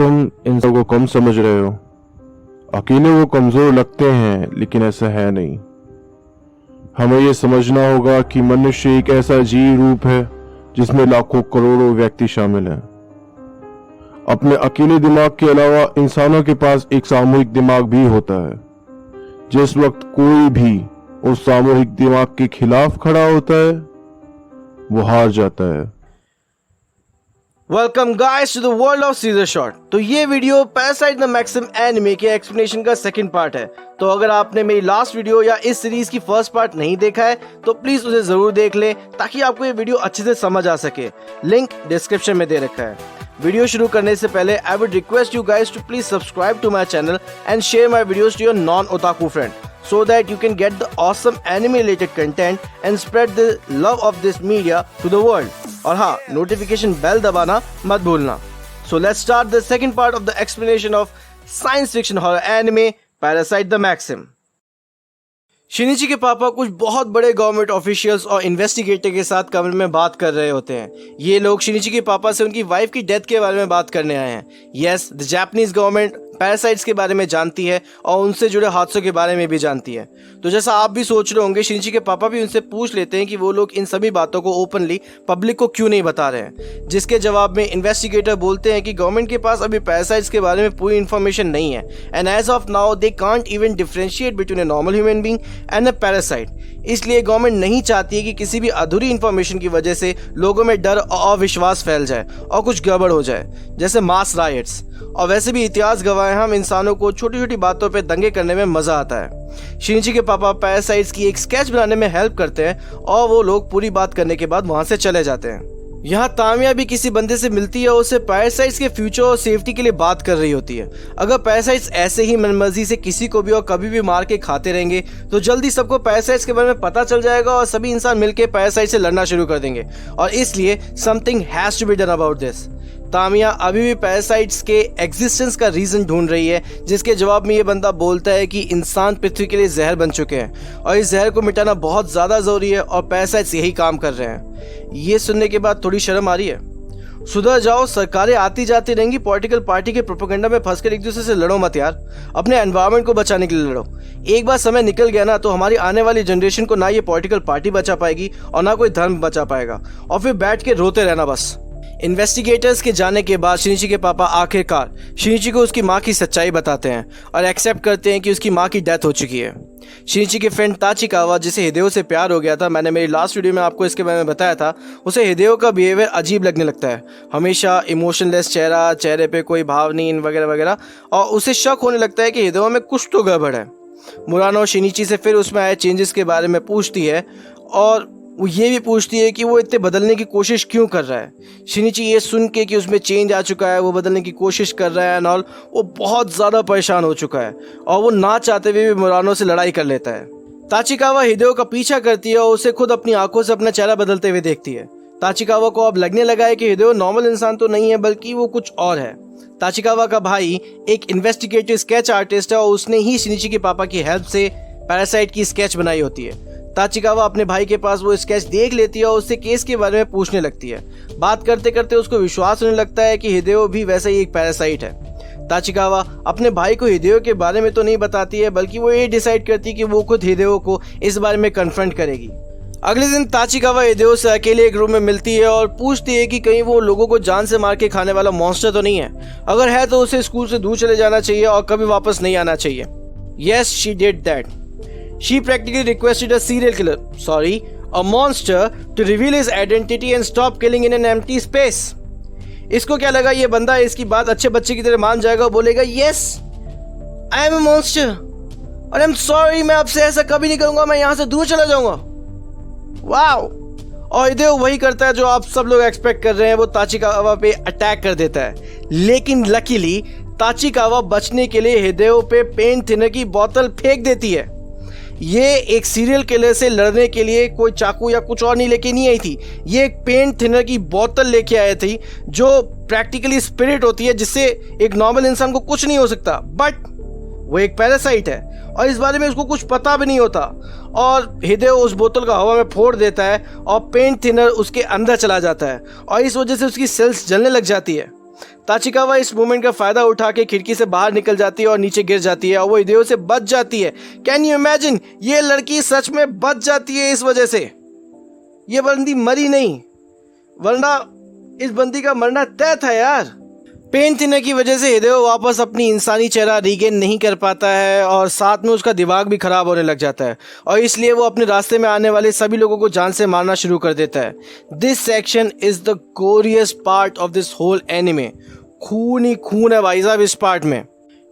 तुम इन सब को कम समझ रहे हो। अकेले वो कमजोर लगते हैं, लेकिन ऐसा है नहीं। हमें ये समझना होगा कि मनुष्य एक ऐसा जीव रूप है जिसमें लाखों करोड़ों व्यक्ति शामिल हैं। अपने अकेले दिमाग के अलावा इंसानों के पास एक सामूहिक दिमाग भी होता है। जिस वक्त कोई भी उस सामूहिक दिमाग के खिलाफ खड़ा होता है, वो हार जाता है। Welcome guys to the world of Caesar shot. तो ये video parasite the maxim anime के एक्सप्लेनेशन का सेकंड पार्ट है। तो अगर आपने मेरी लास्ट वीडियो या इस सीरीज की फर्स्ट पार्ट नहीं देखा है तो प्लीज उसे जरूर देख लें ताकि आपको ये वीडियो अच्छे से समझ आ सके। लिंक डिस्क्रिप्शन में दे रखा है। वीडियो शुरू करने से पहले I would request you guys to please subscribe to my channel and share my videos to your non otaku friend so that you can get the awesome anime related content and spread the love of this media to the world. और हाँ, notification bell दबाना मत भूलना. So let's start the second part of the explanation of science fiction horror anime Parasite the Maxim. शिनिची के पापा कुछ बहुत बड़े गवर्नमेंट ऑफिशियल्स और इन्वेस्टिगेटर के साथ कमरे में बात कर रहे होते हैं। ये लोग शिनिची के पापा से उनकी वाइफ की डेथ के बारे में बात करने आए हैं। Yes, the Japanese government parasites के बारे में जानती है और उनसे जुड़े हादसों के बारे में भी जानती है। तो जैसा आप भी सोच रहे होंगे, शिनिची के पापा भी उनसे पूछ लेते हैं कि वो लोग इन सभी बातों को ओपनली पब्लिक को क्यों नहीं बता रहे हैं। जिसके जवाब में इन्वेस्टिगेटर बोलते हैं कि गवर्नमेंट के पास अभी पैरासाइट्स के बारे में पूरी इन्फॉर्मेशन नहीं है and as of now they can't even differentiate between a normal human being and a parasite. इसलिए गवर्नमेंट नहीं चाहती है कि किसी भी अधूरी इंफॉर्मेशन की वजह से लोगों में डर और अविश्वास फैल जाए और कुछ गड़बड़ हो जाए, जैसे मास राइट्स। और वैसे भी इतिहास गवाह है, हम इंसानों को छोटी छोटी बातों पे दंगे करने में मजा आता है। शिनिची के पापा पैरासाइट्स की एक स्केच बनाने में हेल्प करते हैं और वो लोग पूरी बात करने के बाद वहां से चले जाते हैं। यहाँ तामिया भी किसी बंदे से मिलती है और उससे पैरासाइट्स के फ्यूचर और सेफ्टी के लिए बात कर रही होती है। अगर पैरासाइट्स ऐसे ही मनमर्जी से किसी को भी और कभी भी मार के खाते रहेंगे तो जल्दी सबको पैरासाइट्स के बारे में पता चल जाएगा और सभी इंसान मिलकर पैरासाइट से लड़ना शुरू कर देंगे और इसलिए something has to be done about this. Tamiya अभी भी पैरासाइट्स के एग्जिस्टेंस का रीजन ढूंढ रही है, जिसके जवाब में ये बंदा बोलता है कि इंसान पृथ्वी के लिए जहर बन चुके हैं और इस जहर को मिटाना बहुत ज़्यादा ज़रूरी है और पैरासाइट्स यही काम कर रहे हैं। ये सुनने के बाद थोड़ी शर्म आ रही है। सुधर जाओ, सरकारें आती जाती रहेंगी, पॉलिटिकल पार्टी के प्रोपेगेंडा में फंसकर एक दूसरे से लड़ो मत यार। अपने एनवायरनमेंट को बचाने के लिए लड़ो। एक बार समय निकल गया ना तो हमारी आने वाली जनरेशन को ना ये पॉलिटिकल पार्टी बचा पाएगी और ना कोई धर्म बचा पाएगा और फिर बैठ के रोते रहना बस। इन्वेस्टिगेटर्स के जाने के बाद शिनिची के पापा आखिरकार शिनिची को उसकी माँ की सच्चाई बताते हैं और एक्सेप्ट करते हैं कि उसकी माँ की डेथ हो चुकी है। शिनिची के फ्रेंड ताचिकावा, जिसे हिदेओ से प्यार हो गया था, मैंने मेरी लास्ट वीडियो में आपको इसके बारे में बताया था, उसे हिदेओ का बिहेवियर अजीब लगने लगता है। हमेशा इमोशनलेस चेहरा, चेहरे पे कोई भावनीन वगैरह वगैरह, और उसे शक होने लगता है कि हिदेओ में कुछ तो गड़बड़ है। मुरानो शिनिची से फिर उसमें आए चेंजेस के बारे में पूछती है और वो ये भी पूछती है कि वो इतने बदलने की कोशिश क्यों कर रहा है। शिनिची ये सुन के कि उसमें चेंज आ चुका है, वो बदलने की कोशिश कर रहा है एंड ऑल, वो बहुत ज़्यादा परेशान हो चुका है और वो ना चाहते हुए भी मुरानो से लड़ाई कर लेता है। ताचिकावा हिदेओ का पीछा करती है और उसे खुद अपनी आंखों से अपना चेहरा बदलते हुए देखती है। ताचिकावा को अब लगने लगा है कि हिदेओ नॉर्मल इंसान तो नहीं है बल्कि वो कुछ और है। ताचिकावा का भाई एक इन्वेस्टिगेटिव स्केच आर्टिस्ट है और उसने ही शिनिची के पापा की हेल्प से पैरासाइट की स्केच बनाई होती है। ताचिकावा अपने भाई के पास वो स्केच देख लेती है और उससे केस के बारे में पूछने लगती है। बात करते करते उसको विश्वास होने लगता है कि हिदेओ भी वैसा ही एक पैरासाइट है। ताचिकावा अपने भाई को हिदेओ के बारे में तो नहीं बताती है बल्कि वो ये डिसाइड करती है कि वो खुद हिदेओ को इस बारे में कन्फ्रंट करेगी। अगले दिन ताचिकावा हिदेओ से अकेले एक रूम में मिलती है और पूछती है कि कहीं वो लोगों को जान से मार के खाने वाला मॉन्स्टर तो नहीं है। अगर है तो उसे स्कूल से दूर चले जाना चाहिए और कभी वापस नहीं आना चाहिए। Yes, she did that. She practically requested a serial killer, a monster, to reveal his identity and stop killing in an empty space. इसको क्या लगा ये बंदा इसकी बात अच्छे बच्चे की तरह मान जाएगा और बोलेगा yes, I am a monster और I am sorry, मैं आपसे ऐसा कभी नहीं करूंगा, मैं यहाँ से दूर चला जाऊंगा। वाओ! और हिदेओ वही करता है जो आप सब लोग एक्सपेक्ट कर रहे हैं, वो ताचिकावा पे अटैक कर देता है। लेकिन लकीली ताचिकावा बचने के लिए हिदेओ पे पेन थिनर की बोतल फेंक देती है। ये एक सीरियल किलर से लड़ने के लिए कोई चाकू या कुछ और नहीं लेके नहीं आई थी, ये एक पेन थिनर की बोतल लेके आई थी जो प्रैक्टिकली स्पिरिट होती है, जिससे एक नॉर्मल इंसान को कुछ नहीं हो सकता, बट वो एक पैरासाइट है और इस बारे में उसको कुछ पता भी नहीं होता। और हिदेओ उस बोतल का हवा में फोड़ देता है और पेन थिनर उसके अंदर चला जाता है और इस वजह से उसकी सेल्स जलने लग जाती है। ताचिकावा इस मोमेंट का फायदा उठा के खिड़की से बाहर निकल जाती है और नीचे गिर जाती है और वो हिदेयो से बच जाती है। कैन यू इमेजिन, ये लड़की सच में बच जाती है इस वजह से। ये बंदी मरी नहीं, वरना इस बंदी का मरना तय था यार। पेन थिनर की वजह से हिदेयो वापस अपनी इंसानी चेहरा रीगेन नहीं कर पाता है और साथ में उसका दिमाग भी खराब होने लग जाता है और इसलिए वो अपने रास्ते में आने वाले सभी लोगों को जान से मारना शुरू कर देता है। This section is the goriest part of this whole anime. खून ही खून है भाई साहब इस पार्ट में।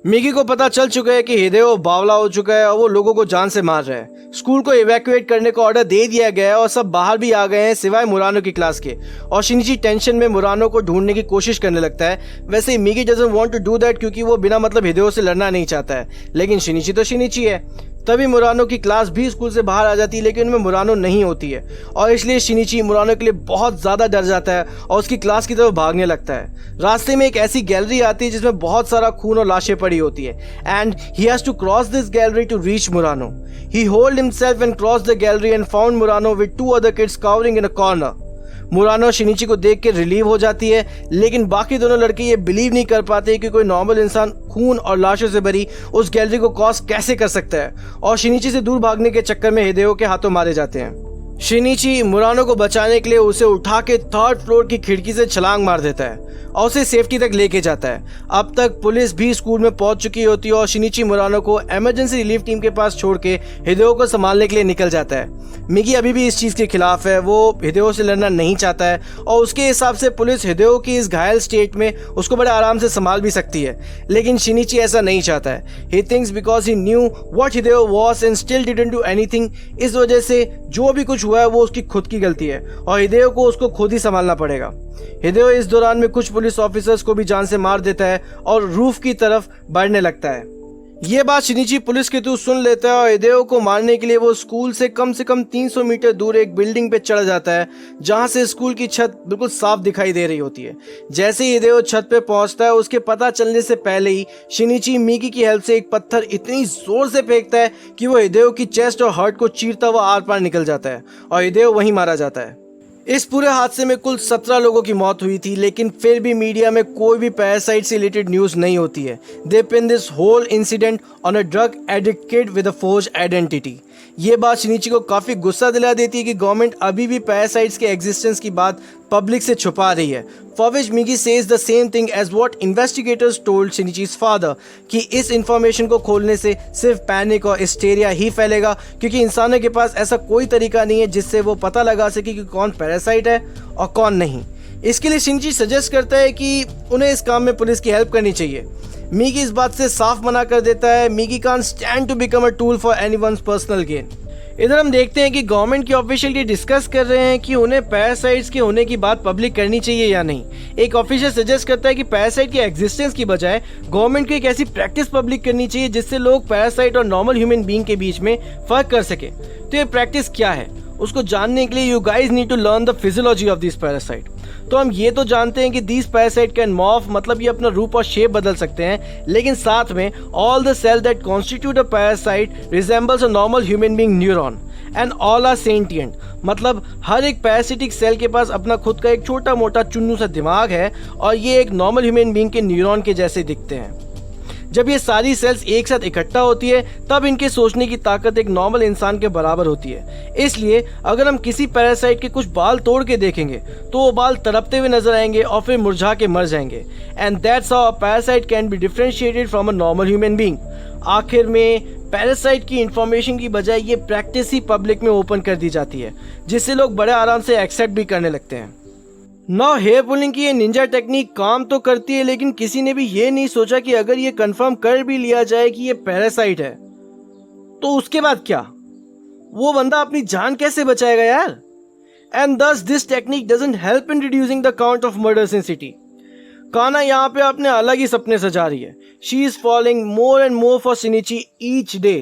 मिगी को पता चल चुका है कि हिदेयो बावला हो चुका है और वो लोगों को जान से मार रहा है। स्कूल को इवैक्यूएट करने का ऑर्डर दे दिया गया है और सब बाहर भी आ गए हैं सिवाय मुरानो की क्लास के। और शिनिची टेंशन में मुरानो को ढूंढने की कोशिश करने लगता है। वैसे Migi doesn't want to do that क्योंकि वो बिना मतलब हिदेयो से लड़ना नहीं चाहता है, लेकिन शिनिची तो शिनिची है। तभी मुरानो की क्लास भी स्कूल से बाहर आ जाती है, लेकिन उनमें मुरानो नहीं होती है और इसलिए शिनिची मुरानो के लिए बहुत ज़्यादा डर जाता है और उसकी क्लास की तरफ भागने लगता है। रास्ते में एक ऐसी गैलरी आती है जिसमें बहुत सारा खून और लाशें पड़ी होती है and he has to cross this gallery to reach Murano. He hold himself and cross the gallery and found Murano with 2 other kids cowering in a corner. Murano Shinichi को देख के रिलीव हो जाती है, लेकिन बाकी दोनों लड़के ये बिलीव नहीं कर पाते कि कोई नॉर्मल इंसान खून और लाशों से भरी उस गैलरी को क्रॉस कैसे कर सकता है और शिनिची से दूर भागने के चक्कर में हिदेयो के हाथों मारे जाते हैं। शिनिची मुरानो को बचाने के लिए उसे उठा के 3rd फ्लोर की खिड़की से छलांग मार देता है और उसे सेफ्टी तक लेके जाता है। अब तक पुलिस भी स्कूल में पहुंच चुकी होती है और शिनिची मुरानो को इमरजेंसी रिलीफ टीम के पास छोड़ के हिदेयो को संभालने के लिए निकल जाता है। मिगी अभी भी इस चीज़ के खिलाफ है, वो हिदेयो से लड़ना नहीं चाहता है और उसके हिसाब से पुलिस हिदेयो की इस घायल स्टेट में उसको बड़े आराम से संभाल भी सकती है, लेकिन शिनिची ऐसा नहीं चाहता है। He thinks because he knew what Hideyo was and still didn't do anything, इस वजह से जो भी कुछ हुआ है वो उसकी खुद की गलती है और हिदेयो को उसको खुद ही संभालना पड़ेगा। हिदेयो इस दौरान में कुछ पुलिस ऑफिसर्स को भी जान से मार देता है और रूफ की तरफ बढ़ने लगता है। ये बात शिनिची पुलिस के थ्रू सुन लेता है और हिदेयो को मारने के लिए वो स्कूल से कम 300 मीटर दूर एक बिल्डिंग पे चढ़ जाता है जहां से स्कूल की छत बिल्कुल साफ दिखाई दे रही होती है। जैसे ही हिदेयो छत पे पहुंचता है उसके पता चलने से पहले ही शिनिची मिगी की हेल्प से एक पत्थर इतनी जोर से फेंकता है कि वो हिदेयो की चेस्ट और हार्ट को चीरता हुआ आर पार निकल जाता है और हिदेयो वहीं मारा जाता है। इस पूरे हादसे में कुल 17 लोगों की मौत हुई थी, लेकिन फिर भी मीडिया में कोई भी पैरासाइट से रिलेटेड न्यूज़ नहीं होती है। They pin this whole incident on a drug addict kid with a forged identity. ये बात शिनिची को काफ़ी गुस्सा दिला देती है कि गवर्नमेंट अभी भी पैरासाइट्स के एग्जिस्टेंस की बात पब्लिक से छुपा रही है। For which Migi says the same thing as what investigators told Shinichi's father कि इस इंफॉर्मेशन को खोलने से सिर्फ पैनिक और हिस्टेरिया ही फैलेगा क्योंकि इंसानों के पास ऐसा कोई तरीका नहीं है जिससे वो पता लगा सके कि कौन पैरासाइट है और कौन नहीं। इसके लिए शिनिची सजेस्ट करता है कि उन्हें इस काम में पुलिस की हेल्प करनी चाहिए। मिगी इस बात से साफ मना कर देता है। Migi can't stand to become a tool for anyone's personal gain. इधर हम देखते हैं कि गवर्नमेंट के ऑफिशियल ये डिस्कस कर रहे हैं कि उन्हें पैरासाइट्स के होने की बात पब्लिक करनी चाहिए या नहीं। एक ऑफिशियल सजेस्ट करता है कि पैरासाइट के एग्जिस्टेंस की बजाय गवर्नमेंट को एक ऐसी प्रैक्टिस पब्लिक करनी चाहिए जिससे लोग पैरासाइट और नॉर्मल ह्यूमन बीइंग के बीच में फर्क कर सके। तो ये प्रैक्टिस क्या है उसको जानने के लिए you guys need to learn the physiology of this parasite. तो हम ये तो जानते हैं कि दिस पैरासाइट कैन मॉर्फ, मतलब ये अपना रूप और शेप बदल सकते हैं, लेकिन साथ में all the cell that constitute a parasite resembles a normal human being neuron and all are sentient. मतलब हर एक पैरासिटिक सेल के पास अपना खुद का एक छोटा मोटा चुन्नू सा दिमाग है और ये एक नॉर्मल ह्यूमन बीइंग के न्यूरॉन के जैसे दिखते हैं। जब ये सारी सेल्स एक साथ इकट्ठा होती है तब इनके सोचने की ताकत एक नॉर्मल इंसान के बराबर होती है। इसलिए अगर हम किसी पैरासाइट के कुछ बाल तोड़ के देखेंगे तो वो बाल तड़पते हुए नजर आएंगे और फिर मुरझा के मर जाएंगे। And that's how a parasite can be differentiated from a normal human being. आखिर में पैरासाइट की इंफॉर्मेशन की बजाय ये प्रैक्टिस ही पब्लिक में ओपन कर दी जाती है जिससे लोग बड़े आराम से एक्सेप्ट भी करने लगते हैं। नाउ हेयर पुलिंग की ये निंजा टेक्निक काम तो करती है, लेकिन किसी ने भी ये नहीं सोचा कि अगर ये कंफर्म कर भी लिया जाए कि ये पैरासाइट है तो उसके बाद क्या, वो बंदा अपनी जान कैसे बचाएगा यार। एंड दस this technique doesn't help in reducing the count of murders in city. काना यहाँ पे अपने अलग ही सपने सजा रही है। She is following more and more for शिनिची each day.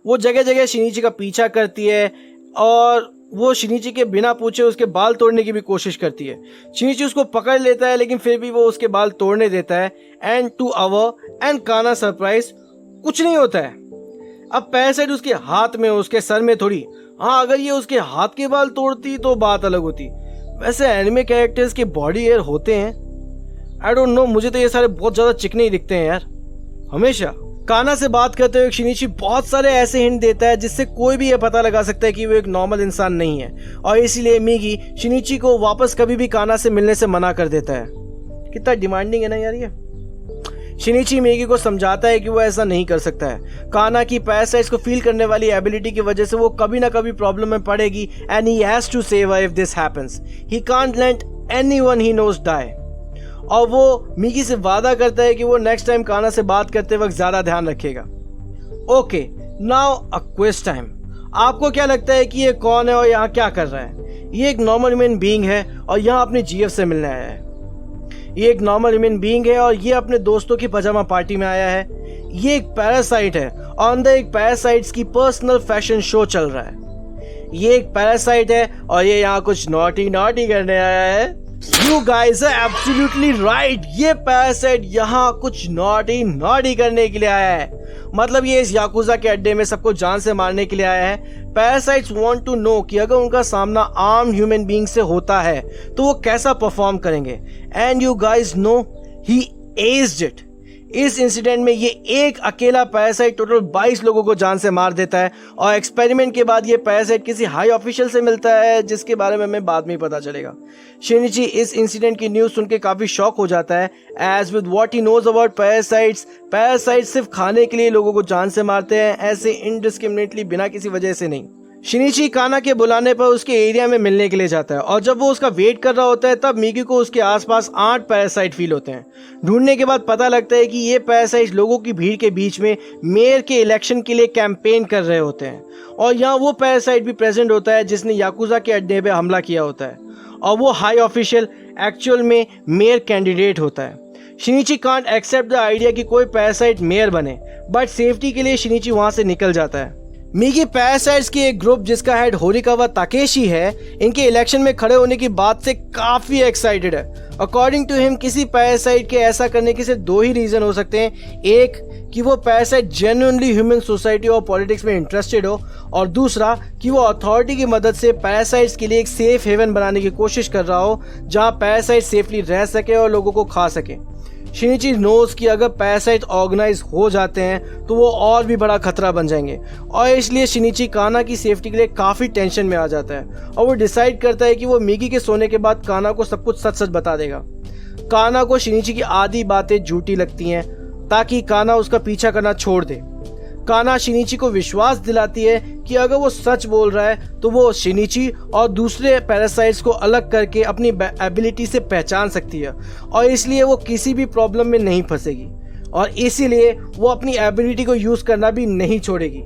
वो जगह जगह शिनिची का पीछा करती है और वो शिनिची के बिना पूछे उसके बाल तोड़ने की भी कोशिश करती है। शिनिची उसको पकड़ लेता है लेकिन फिर भी वो उसके बाल तोड़ने देता है। एंड टू अवर एंड काना सरप्राइज कुछ नहीं होता है। अब पैरासाइट उसके हाथ में, उसके सर में थोड़ी। हाँ, अगर ये उसके हाथ के बाल तोड़ती तो बात अलग होती। वैसे एनिमे कैरेक्टर्स के बॉडी हेयर होते हैं, आई डोंट नो, मुझे तो ये सारे बहुत ज्यादा चिकने ही दिखते हैं यार हमेशा। काना से बात करते हुए शिनिची बहुत सारे ऐसे हिंट देता है जिससे कोई भी ये पता लगा सकता है कि वो एक नॉर्मल इंसान नहीं है, और इसीलिए मिगी शिनिची को वापस कभी भी काना से मिलने से मना कर देता है। कितना डिमांडिंग है ना यार ये। शिनिची मिगी को समझाता है कि वो ऐसा नहीं कर सकता है। काना की पैरासाइट्स को फील करने वाली एबिलिटी की वजह से वो कभी ना कभी प्रॉब्लम में पड़ेगी, and he has to save her if this happens. He can't let anyone he knows die. और वो मिगी से वादा करता है कि वो नेक्स्ट टाइम काना से बात करते वक्त ज्यादा ध्यान रखेगा। Okay, now a quiz time. आपको क्या लगता है कि ये कौन है और यहाँ क्या कर रहा है? ये एक नॉर्मल ह्यूमन बीइंग है और यहाँ अपने जीएफ से मिलने आया है। ये एक नॉर्मल ह्यूमन बीइंग है और ये अपने दोस्तों की पजामा पार्टी में आया है। ये एक पैरासाइट है और अंदर एक पैरासाइट्स की पर्सनल फैशन शो चल रहा है। ये एक पैरासाइट है और ये यहाँ कुछ नॉटी करने आया है। You guys are absolutely right. ये पैरासाइट यहाँ कुछ नॉटी करने के लिए आया है। मतलब ये इस याकुजा के अड्डे में सबको जान से मारने के लिए आया है। पैरासाइट्स वांट टू नो कि अगर उनका सामना आर्म्ड ह्यूमन बीइंग से होता है तो वो कैसा परफॉर्म करेंगे। And you guys know he asked it. इस इंसिडेंट में ये एक अकेला पैरासाइट टोटल 22 लोगों को जान से मार देता है, और एक्सपेरिमेंट के बाद ये पैरासाइट किसी हाई ऑफिशियल से मिलता है जिसके बारे में हमें बाद में ही पता चलेगा। शिनिची इस इंसिडेंट की न्यूज़ सुन के काफ़ी शॉक हो जाता है, as with what he knows about parasites. Parasites सिर्फ खाने के लिए लोगों को जान से मारते हैं, ऐसे इनडिस्क्रिमिनेटली, बिना किसी वजह से नहीं। शिनिची काना के बुलाने पर उसके एरिया में मिलने के लिए जाता है, और जब वो उसका वेट कर रहा होता है तब मिगी को उसके आसपास 8 पैरासाइट फील होते हैं। ढूंढने के बाद पता लगता है कि ये पैरासाइट लोगों की भीड़ के बीच में मेयर के इलेक्शन के लिए कैंपेन कर रहे होते हैं, और यहाँ वो पैरासाइट भी प्रेजेंट होता है जिसने याकुजा के अड्डे पे हमला किया होता है, और वो हाई ऑफिशियल एक्चुअल में मेयर कैंडिडेट होता है। Shinichi can't accept the idea कि कोई पैरासाइट मेयर बने, बट सेफ्टी के लिए शिनिची वहाँ से निकल जाता है। मिगी पैरासाइट्स की एक ग्रुप जिसका हेड होरिकावा ताकेशी है, इनके इलेक्शन में खड़े होने की बात से काफ़ी एक्साइटेड है। अकॉर्डिंग टू हिम किसी पैरासाइट के ऐसा करने के सिर्फ 2 ही रीज़न हो सकते हैं। एक कि वो पैरासाइट जेन्युइनली ह्यूमन सोसाइटी और पॉलिटिक्स में इंटरेस्टेड हो, और दूसरा कि वो अथॉरिटी की मदद से पैरासाइट्स के लिए एक सेफ हेवन बनाने की कोशिश कर रहा हो जहाँ पैरासाइट सेफली रह सके और लोगों को खा सके। शिनिची नोज कि अगर पैरासाइट ऑर्गेनाइज हो जाते हैं तो वो और भी बड़ा खतरा बन जाएंगे, और इसलिए शिनिची काना की सेफ्टी के लिए काफ़ी टेंशन में आ जाता है, और वो डिसाइड करता है कि वो मिगी के सोने के बाद काना को सब कुछ सच सच बता देगा। काना को शिनिची की आधी बातें झूठी लगती हैं ताकि काना उसका पीछा करना छोड़ दे। काना शिनिची को विश्वास दिलाती है कि अगर वो सच बोल रहा है तो वो शिनिची और दूसरे पैरासाइट्स को अलग करके अपनी एबिलिटी से पहचान सकती है, और इसलिए वो किसी भी प्रॉब्लम में नहीं फंसेगी, और इसीलिए वो अपनी एबिलिटी को यूज़ करना भी नहीं छोड़ेगी।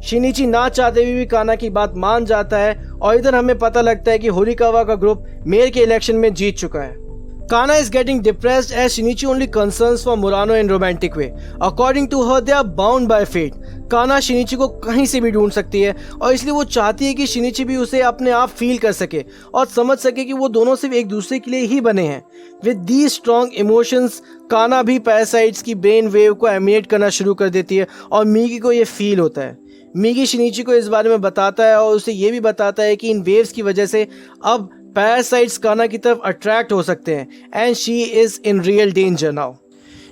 शिनिची ना चाहते हुए भी काना की बात मान जाता है, और इधर हमें पता लगता है कि होरिकावा का ग्रुप मेयर के इलेक्शन में जीत चुका है। Kana is getting depressed as Shinichi only concerns for Murano in romantic way. According to her, they are bound by fate. काना शिनिची को कहीं से भी ढूंढ सकती है, और इसलिए वो चाहती है कि शिनिची भी उसे अपने आप फील कर सके और समझ सके कि वो दोनों सिर्फ एक दूसरे के लिए ही बने हैं। विद दीज स्ट्रॉन्ग इमोशंस काना भी पैरासाइट्स की ब्रेन वेव को एमिनेट करना शुरू कर देती है, और मिगी को ये फील होता है। मिगी शिनिची को इस बारे में बताता है और उसे ये भी बताता है कि इन वेव्स की वजह से अब पैरासाइट्स काना की तरफ अट्रैक्ट हो सकते हैं, and she is in real danger now.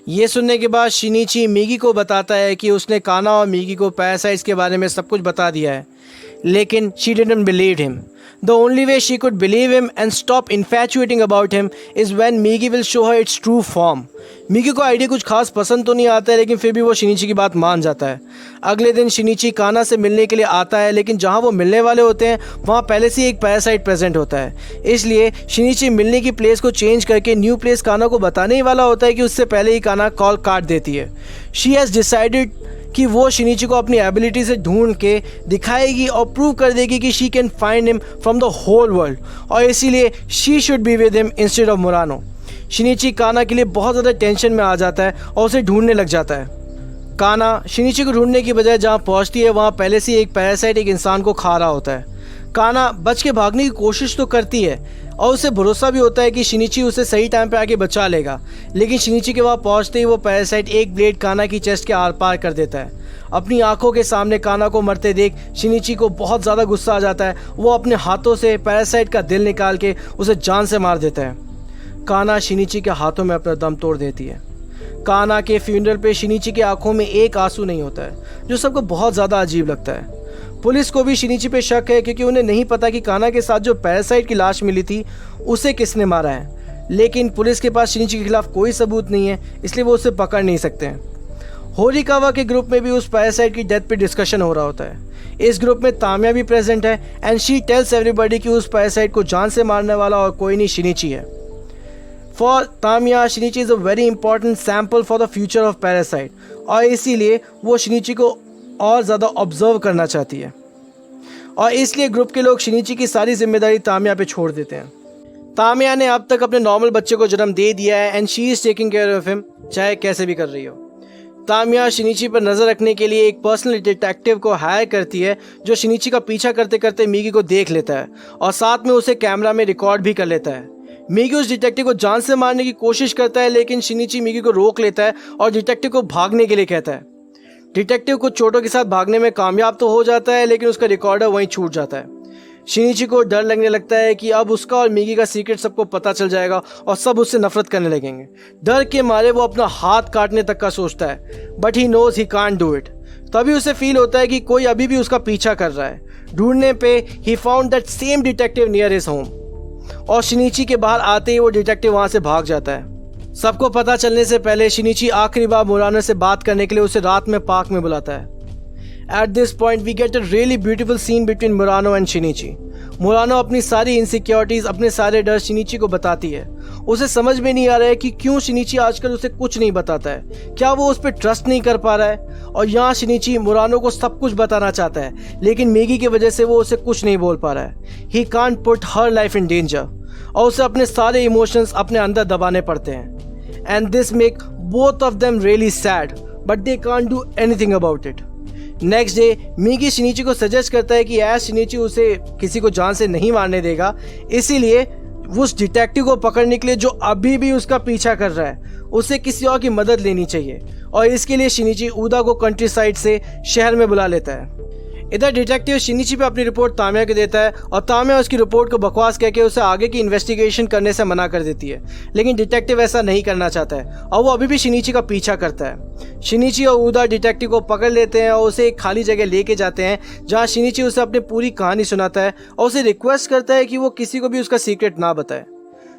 ये सुनने के बाद शिनिची मिगी को बताता है कि उसने काना और मिगी को पैरासाइट्स के बारे में सब कुछ बता दिया है, लेकिन she didn't believe him. The only way she could believe him and stop infatuating about him is when Migi will show her its true form. मिगी को आइडिया कुछ खास पसंद तो नहीं आता है, लेकिन फिर भी वो शिनिची की बात मान जाता है। अगले दिन शिनिची काना से मिलने के लिए आता है, लेकिन जहाँ वो मिलने वाले होते हैं वहाँ पहले से एक पैरासाइट प्रेजेंट होता है, इसलिए शिनिची मिलने की प्लेस को चेंज करके न्यू प्लेस काना को बताने ही वाला होता है कि उससे पहले ही काना कॉल काट देती है। शी हैज़ डिसाइडेड कि वो शिनिची को अपनी एबिलिटी से ढूंढ के दिखाएगी और प्रूव कर देगी कि she can find him from the whole world, और इसीलिए she should be with him instead of Murano. Shinichi Kana के लिए बहुत ज़्यादा टेंशन में आ जाता है और उसे ढूंढने लग जाता है। काना शिनिची को ढूंढने की बजाय जहाँ पहुँचती है वहाँ पहले से एक पैरासाइट एक इंसान को खा रहा होता है। काना बच के भागने की कोशिश तो करती है और उसे भरोसा भी होता है कि शिनिची उसे सही टाइम पे आके बचा लेगा, लेकिन शिनिची के वहाँ पहुँचते ही वो पैरासाइट एक ब्लेड काना की चेस्ट के आर पार कर देता है। अपनी आंखों के सामने काना को मरते देख शिनिची को बहुत ज़्यादा गुस्सा आ जाता है। वो अपने हाथों से पैरासाइट का दिल निकाल के उसे जान से मार देता है। काना शिनिची के हाथों में अपना दम तोड़ देती है। काना के फ्यूनरल पे शिनिची की आंखों में एक आंसू नहीं होता है, जो सबको बहुत ज़्यादा अजीब लगता है। पुलिस को भी शिनिची पे शक है क्योंकि उन्हें नहीं पता कि काना के साथ जो पैरासाइट की लाश मिली थी उसे किसने मारा है, लेकिन पुलिस के पास शिनिची के खिलाफ कोई सबूत नहीं है, इसलिए वो उसे पकड़ नहीं सकते हैं। होरिकावा के ग्रुप में भी उस पैरासाइट की डेथ पे डिस्कशन हो रहा होता है। इस ग्रुप में तामिया भी प्रेजेंट है एंड शी टेल्स एवरीबॉडी कि उस पैरासाइट को जान से मारने वाला और कोई नहीं शिनिची है। For Tamia शिनिची is a very important sample for the future of parasite, और इसीलिए वो शिनिची को और ज़्यादा ऑब्जर्व करना चाहती है, और इसलिए ग्रुप के लोग शिनिची की सारी जिम्मेदारी तामिया पे छोड़ देते हैं। तामिया ने अब तक अपने नॉर्मल बच्चे को जन्म दे दिया है and she is taking care of him, चाहे कैसे भी कर रही हो। तामिया शिनिची पर नज़र रखने के लिए एक पर्सनल डिटेक्टिव को हायर करती है, जो शिनिची का पीछा करते करते मिगी को देख लेता है और साथ में उसे कैमरा में रिकॉर्ड भी कर लेता है। मिगी उस डिटेक्टिव को जान से मारने की कोशिश करता है, लेकिन शिनिची मिगी को रोक लेता है और डिटेक्टिव को भागने के लिए कहता है। डिटेक्टिव कुछ चोटों के साथ भागने में कामयाब तो हो जाता है, लेकिन उसका रिकॉर्डर वहीं छूट जाता है। शिनिची को डर लगने लगता है कि अब उसका और मिगी का सीक्रेट सबको पता चल जाएगा और सब उससे नफरत करने लगेंगे। डर के मारे वो अपना हाथ काटने तक का सोचता है, but he knows he can't do it. तभी उसे फील होता है कि कोई अभी भी उसका पीछा कर रहा है। ढूंढने पे he found that same detective near his home, और शिनिची के बाहर आते ही वो डिटेक्टिव वहां से भाग जाता है। सबको पता चलने से पहले शिनिची आखिरी बार मुरानो से बात करने के लिए उसे रात में पार्क में बुलाता है। At this point we get a really beautiful scene between Murano and Shinichi. Murano अपनी सारी इनसिक्योरिटीज, अपने सारे डर शिनिची को बताती है। उसे समझ में नहीं आ रहा है कि क्यों शिनिची आजकल उसे कुछ नहीं बताता है, क्या वो उस पर ट्रस्ट नहीं कर पा रहा है। और यहाँ शिनिची मुरानो को सब कुछ बताना चाहता है, लेकिन मेगी की वजह से वो उसे कुछ नहीं बोल पा रहा है। He can't put her life in danger, और उसे अपने सारे इमोशंस अपने अंदर दबाने पड़ते हैं। And this make both of them really sad, but they can't do anything about it. Next day मिगी शिनिची को सजेस्ट करता है कि एज शिनिची उसे किसी को जान से नहीं मारने देगा, इसीलिए उस डिटेक्टिव को पकड़ने के लिए जो अभी भी उसका पीछा कर रहा है उसे किसी और की मदद लेनी चाहिए, और इसके लिए शिनिची उदा को कंट्री साइड से शहर में बुला लेता है। इधर डिटेक्टिव शिनिची पे अपनी रिपोर्ट तामिया को देता है और तामिया उसकी रिपोर्ट को बकवास कहकर उसे आगे की इन्वेस्टिगेशन करने से मना कर देती है, लेकिन डिटेक्टिव ऐसा नहीं करना चाहता है और वो अभी भी शिनिची का पीछा करता है। शिनिची और उदा डिटेक्टिव को पकड़ लेते हैं और उसे एक खाली जगह लेके जाते हैं, जहाँ शिनिची उसे अपनी पूरी कहानी सुनाता है और उसे रिक्वेस्ट करता है कि वो किसी को भी उसका सीक्रेट ना बताए।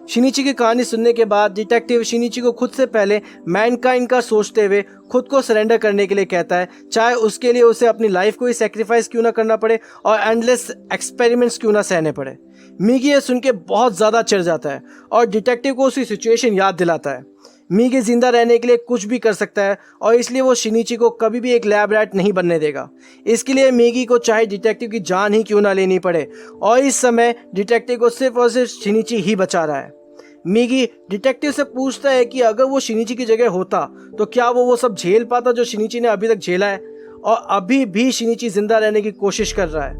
शिनिची की कहानी सुनने के बाद डिटेक्टिव शिनिची को खुद से पहले मैनकाइंड का सोचते हुए खुद को सरेंडर करने के लिए कहता है, चाहे उसके लिए उसे अपनी लाइफ को ही सेक्रीफाइस क्यों ना करना पड़े और एंडलेस एक्सपेरिमेंट्स क्यों ना सहने पड़े। मिगी ये सुन के बहुत ज़्यादा चिढ़ जाता है और डिटेक्टिव को उसकी सिचुएशन याद दिलाता है। मिगी जिंदा रहने के लिए कुछ भी कर सकता है और इसलिए वो शिनिची को कभी भी एक लैब रैट नहीं बनने देगा। इसके लिए मिगी को चाहे डिटेक्टिव की जान ही क्यों ना लेनी पड़े, और इस समय डिटेक्टिव को सिर्फ और सिर्फ शिनिची ही बचा रहा है। मिगी डिटेक्टिव से पूछता है कि अगर वो शिनिची की जगह होता तो क्या वो सब झेल पाता जो शिनिची ने अभी तक झेला है, और अभी भी शिनिची जिंदा रहने की कोशिश कर रहा है,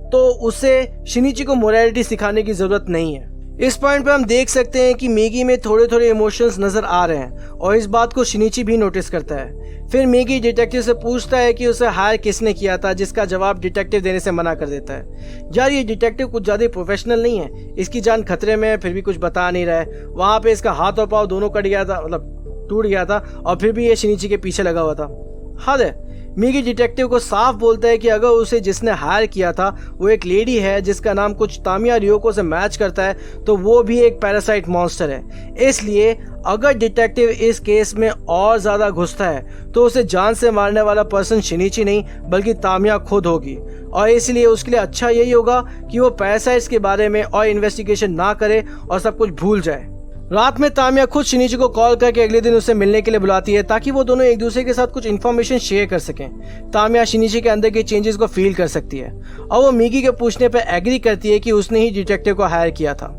तो उसे शिनिची को मोरालिटी सिखाने की ज़रूरत नहीं है। इस पॉइंट पे हम देख सकते हैं कि मिगी में थोड़े थोड़े इमोशंस नज़र आ रहे हैं और इस बात को शिनिची भी नोटिस करता है। फिर मिगी डिटेक्टिव से पूछता है कि उसे हायर किसने किया था, जिसका जवाब डिटेक्टिव देने से मना कर देता है। यार ये डिटेक्टिव कुछ ज़्यादा प्रोफेशनल नहीं है, इसकी जान खतरे में है फिर भी कुछ बता नहीं रहा है। वहाँ पे इसका हाथ और पाँव दोनों कट गया था, मतलब टूट गया था, और फिर भी ये शिनिची के पीछे लगा हुआ था। हद है। मिगी डिटेक्टिव को साफ बोलता है कि अगर उसे जिसने हायर किया था वो एक लेडी है जिसका नाम कुछ तामिया रियोको से मैच करता है, तो वो भी एक पैरासाइट मॉन्स्टर है। इसलिए अगर डिटेक्टिव इस केस में और ज़्यादा घुसता है तो उसे जान से मारने वाला पर्सन शिनिची नहीं बल्कि तामिया खुद होगी, और इसलिए उसके लिए अच्छा यही होगा कि वो पैरासाइट्स के बारे में और इन्वेस्टिगेशन ना करे और सब कुछ भूल जाए। रात में तामिया खुद शिनिची को कॉल करके अगले दिन उसे मिलने के लिए बुलाती है ताकि वो दोनों एक दूसरे के साथ कुछ इन्फॉर्मेशन शेयर कर सकें। तामिया शिनिची के अंदर के चेंजेस को फील कर सकती है और वो मिगी के पूछने पर एग्री करती है कि उसने ही डिटेक्टिव को हायर किया था।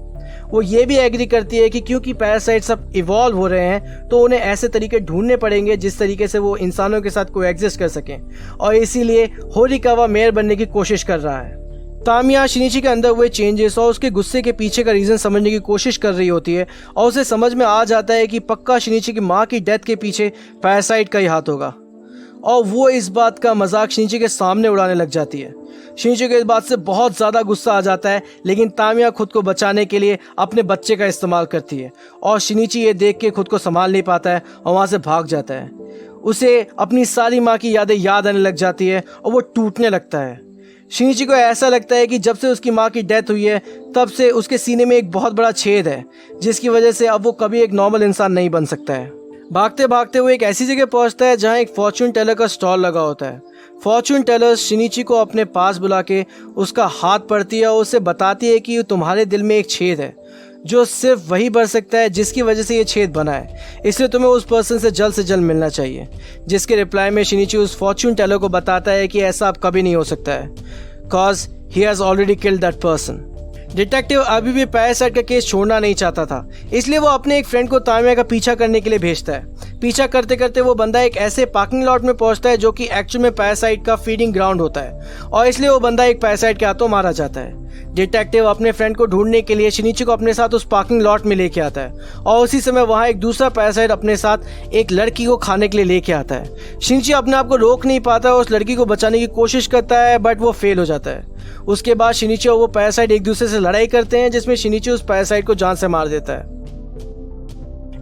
वो ये भी एग्री करती है कि क्योंकि पैरासाइट सब इवॉल्व हो रहे हैं तो उन्हें ऐसे तरीके ढूंढने पड़ेंगे जिस तरीके से वो इंसानों के साथ कोएग्जिस्ट कर सकें, और इसीलिए होरिकावा मेयर बनने की कोशिश कर रहा है। तामिया शिनिची के अंदर हुए चेंजेस और उसके गुस्से के पीछे का रीज़न समझने की कोशिश कर रही होती है और उसे समझ में आ जाता है कि पक्का शिनिची की माँ की डेथ के पीछे पैरासाइट का ही हाथ होगा। और वो इस बात का मजाक शिनिची के सामने उड़ाने लग जाती है। शिनिची को इस बात से बहुत ज़्यादा गुस्सा आ जाता है, लेकिन तामिया खुद को बचाने के लिए अपने बच्चे का इस्तेमाल करती है और शिनिची ये देख के खुद को संभाल नहीं पाता है और वहाँ से भाग जाता है। उसे अपनी सारी माँ की यादें याद आने लग जाती है और वो टूटने लगता है। शिनिची को ऐसा लगता है कि जब से उसकी माँ की डेथ हुई है तब से उसके सीने में एक बहुत बड़ा छेद है, जिसकी वजह से अब वो कभी एक नॉर्मल इंसान नहीं बन सकता है। भागते भागते वो एक ऐसी जगह पहुंचता है जहां एक फॉर्चून टेलर का स्टॉल लगा होता है। फॉर्चून टेलर शिनिची को अपने पास बुला के उसका हाथ पकड़ती है और उसे बताती है कि तुम्हारे दिल में एक छेद है जो सिर्फ वही भर सकता है जिसकी वजह से ये छेद बना है, इसलिए तुम्हें उस पर्सन से जल्द मिलना चाहिए। जिसके रिप्लाई में शिनिची उस फॉर्चून टेलर को बताता है कि ऐसा अब कभी नहीं हो सकता है, cause he has already killed that person. Detective अभी भी पैरासाइट का केस छोड़ना नहीं चाहता था, इसलिए वो अपने एक फ्रेंड को तामिया का पीछा करने के लिए भेजता है। पीछा करते करते वो बंदा एक ऐसे पार्किंग लॉट में पहुंचता है जो कि एक्चुअल में पैरासाइट का फीडिंग ग्राउंड होता है और इसलिए वो बंदा एक पैरासाइट के हाथों मारा जाता है। डिटेक्टिव अपने फ्रेंड को ढूंढने के लिए शिनिची को अपने साथ उस पार्किंग लॉट में लेके आता है और उसी समय वहाँ एक दूसरा पैरासाइट अपने साथ एक लड़की को खाने के लिए लेके आता है। शिनिची अपने आप को रोक नहीं पाता, उस लड़की को बचाने की कोशिश करता है बट वो फेल हो जाता है। उसके बाद शिनिची और वो पैरासाइट एक दूसरे से लड़ाई करते हैं जिसमें शिनिची उस पैरासाइट को जान से मार देता है।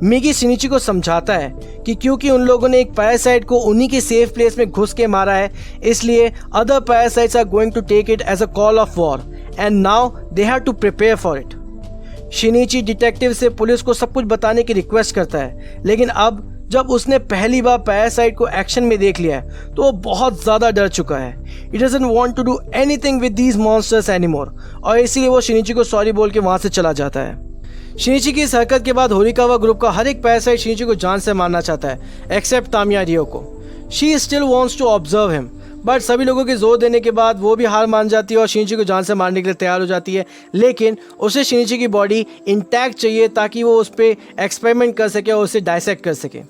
मिगी शिनिची को समझाता है कि क्योंकि उन लोगों ने एक पैरासाइट को उन्हीं के सेफ प्लेस में घुस के मारा है, इसलिए other parasites are going to take it as a call of war and now they have to prepare for it. Shinichi detective से पुलिस को सब कुछ बताने की रिक्वेस्ट करता है, लेकिन अब जब उसने पहली बार पैरासाइट को एक्शन में देख लिया है तो वो बहुत ज़्यादा डर चुका है। It doesn't want to do anything with these monsters anymore और इसीलिए वो शिनिची को सॉरी बोल के वहाँ से चला जाता है। शिनिची की इस हरकत के बाद होरिकावा ग्रुप का हर एक पैरासाइट शिनिची को जान से मारना चाहता है एक्सेप्ट तामिया रियो को। She still wants to observe him, but सभी लोगों के जोर देने के बाद वो भी हार मान जाती है और शिनिची को जान से मारने के लिए तैयार हो जाती है, लेकिन उसे शिनिची की बॉडी इंटैक्ट चाहिए ताकि वो उस पर एक्सपेरिमेंट कर सके और उसे डाइसेक्ट कर सके।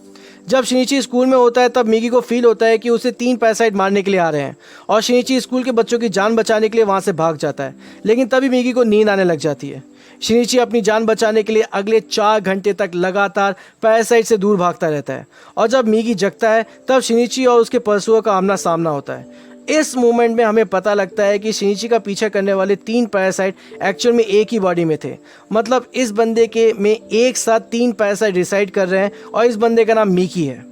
जब शिनिची स्कूल में होता है तब मिगी को फील होता है कि उसे 3 पैरासाइट मारने के लिए आ रहे हैं और शिनिची स्कूल के बच्चों की जान बचाने के लिए वहाँ से भाग जाता है, लेकिन तभी मिगी को नींद आने लग जाती है। शिनिची अपनी जान बचाने के लिए अगले 4 घंटे तक लगातार पैरासाइट से दूर भागता रहता है और जब मिगी जगता है तब शिनिची और उसके परसुओं का आमना सामना होता है। इस मोमेंट में हमें पता लगता है कि शिनिची का पीछा करने वाले 3 पैरासाइट एक्चुअल में एक ही बॉडी में थे, मतलब इस बंदे के में एक साथ 3 पैरासाइट रिसाइड कर रहे हैं और इस बंदे का नाम मिकी है।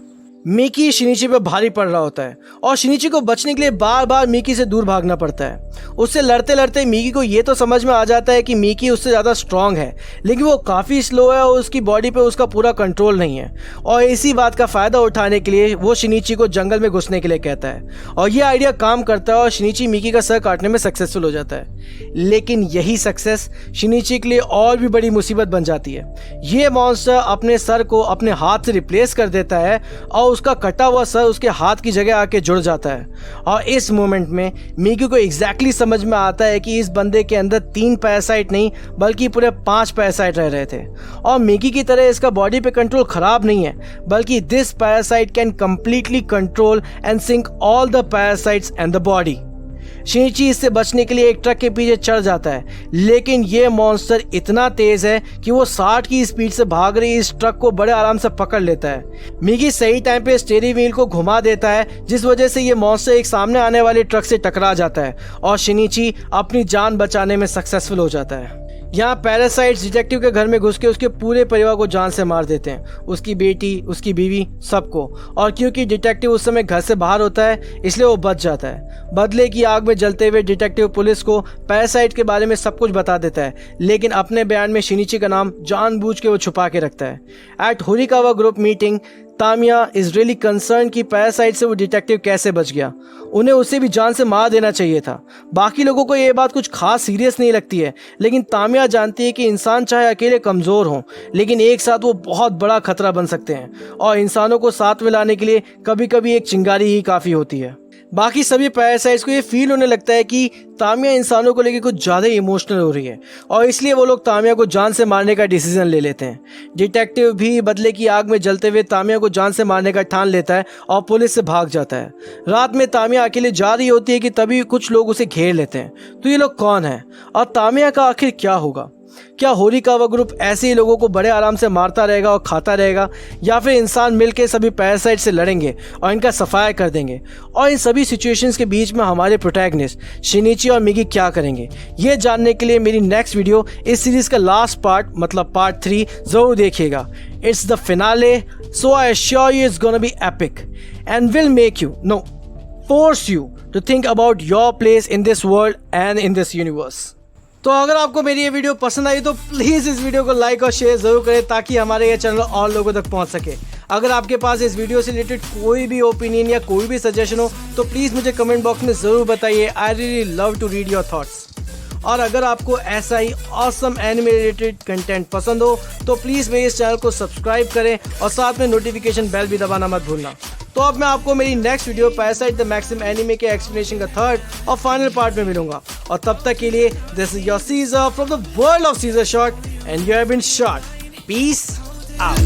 मिकी शिनिची पे भारी पड़ रहा होता है और शिनिची को बचने के लिए बार बार मिकी से दूर भागना पड़ता है। उससे लड़ते लड़ते मिकी को ये तो समझ में आ जाता है कि मिकी उससे ज़्यादा स्ट्रांग है, लेकिन वो काफ़ी स्लो है और उसकी बॉडी पे उसका पूरा कंट्रोल नहीं है और इसी बात का फ़ायदा उठाने के लिए वो शिनिची को जंगल में घुसने के लिए कहता है और ये आइडिया काम करता है और शिनिची मिकी का सर काटने में सक्सेसफुल हो जाता है। लेकिन यही सक्सेस शिनिची के लिए और भी बड़ी मुसीबत बन जाती है। ये मॉन्स्टर अपने सर को अपने हाथ से रिप्लेस कर देता है और उसका कटा हुआ सर उसके हाथ की जगह आके जुड़ जाता है और इस मोमेंट में मिकी को एग्जैक्टली समझ में आता है कि इस बंदे के अंदर 3 पैरासाइट नहीं बल्कि पूरे 5 पैरासाइट रह रहे थे और मिकी की तरह इसका बॉडी पे कंट्रोल खराब नहीं है, बल्कि this parasite can completely control and sync all the parasites and the body. Shinichi इससे बचने के लिए एक ट्रक के पीछे चढ़ जाता है, लेकिन ये मॉन्स्टर इतना तेज है कि वो 60 की स्पीड से भाग रही इस ट्रक को बड़े आराम से पकड़ लेता है। मिगी सही टाइम पे स्टीयरिंग व्हील को घुमा देता है, जिस वजह से ये मॉन्स्टर एक सामने आने वाले ट्रक से टकरा जाता है और शिनिची अपनी जान बचाने में सक्सेसफुल हो जाता है। यहाँ पैरासाइट्स डिटेक्टिव के घर में घुस के उसके पूरे परिवार को जान से मार देते हैं, उसकी बेटी, उसकी बीवी, सबको। और क्योंकि डिटेक्टिव उस समय घर से बाहर होता है इसलिए वो बच जाता है। बदले की आग में जलते हुए डिटेक्टिव पुलिस को पैरासाइट के बारे में सब कुछ बता देता है, लेकिन अपने बयान में शिनिची का नाम जानबूझ के वो छुपा के रखता है। At Horikawa group meeting Tamiya is really concern कि पैरासाइट से वो डिटेक्टिव कैसे बच गया। उन्हें उसे भी जान से मार देना चाहिए था। बाकी लोगों को ये बात कुछ खास सीरियस नहीं लगती है, लेकिन तामिया जानती है कि इंसान चाहे अकेले कमज़ोर हों, लेकिन एक साथ वो बहुत बड़ा खतरा बन सकते हैं और इंसानों को साथ में लाने के लिए कभी कभी एक चिंगारी ही काफ़ी होती है। बाकी सभी पैरासाइट्स को ये फील होने लगता है कि तामिया इंसानों को लेकर कुछ ज़्यादा इमोशनल हो रही है और इसलिए वो लोग तामिया को जान से मारने का डिसीजन ले लेते हैं। डिटेक्टिव भी बदले की आग में जलते हुए तामिया को जान से मारने का ठान लेता है और पुलिस से भाग जाता है। रात में तामिया अकेले जा रही होती है कि तभी कुछ लोग उसे घेर लेते हैं। तो ये लोग कौन हैं और तामिया का आखिर क्या होगा? क्या होरिकावा ग्रुप ऐसे ही लोगों को बड़े आराम से मारता रहेगा और खाता रहेगा, या फिर इंसान मिलकर सभी पैरासाइट से लड़ेंगे और इनका सफाया कर देंगे? और इन सभी सिचुएशंस के बीच में हमारे प्रोटैगनिस्ट शिनिची और मिगी क्या करेंगे? ये जानने के लिए मेरी नेक्स्ट वीडियो, इस सीरीज का लास्ट पार्ट मतलब पार्ट 3 जरूर देखिएगा। It's the finale, so I assure you it's gonna be epic and will make you force you to think about your place in this world and in this universe. तो अगर आपको मेरी ये video पसंद आई तो please इस video को like और शेयर ज़रूर करें ताकि हमारे ये चैनल और लोगों तक पहुंच सके। अगर आपके पास इस वीडियो से रिलेटेड कोई भी ओपिनियन या कोई भी सजेशन हो तो प्लीज़ मुझे कमेंट बॉक्स में ज़रूर बताइए। I really love to read your thoughts. और अगर आपको ऐसा ही ऑसम एनिमे रिलेटेड कंटेंट पसंद हो तो प्लीज़ मेरे इस चैनल को सब्सक्राइब करें और साथ में नोटिफिकेशन बेल भी दबाना मत भूलना। तो अब मैं आपको मेरी next video parasite the maxim anime के एक्सप्लेनेशन का थर्ड और फाइनल पार्ट में मिलूंगा। और तब तक के लिए this is your Caesar from the world of Caesar shot and you have been shot. Peace out.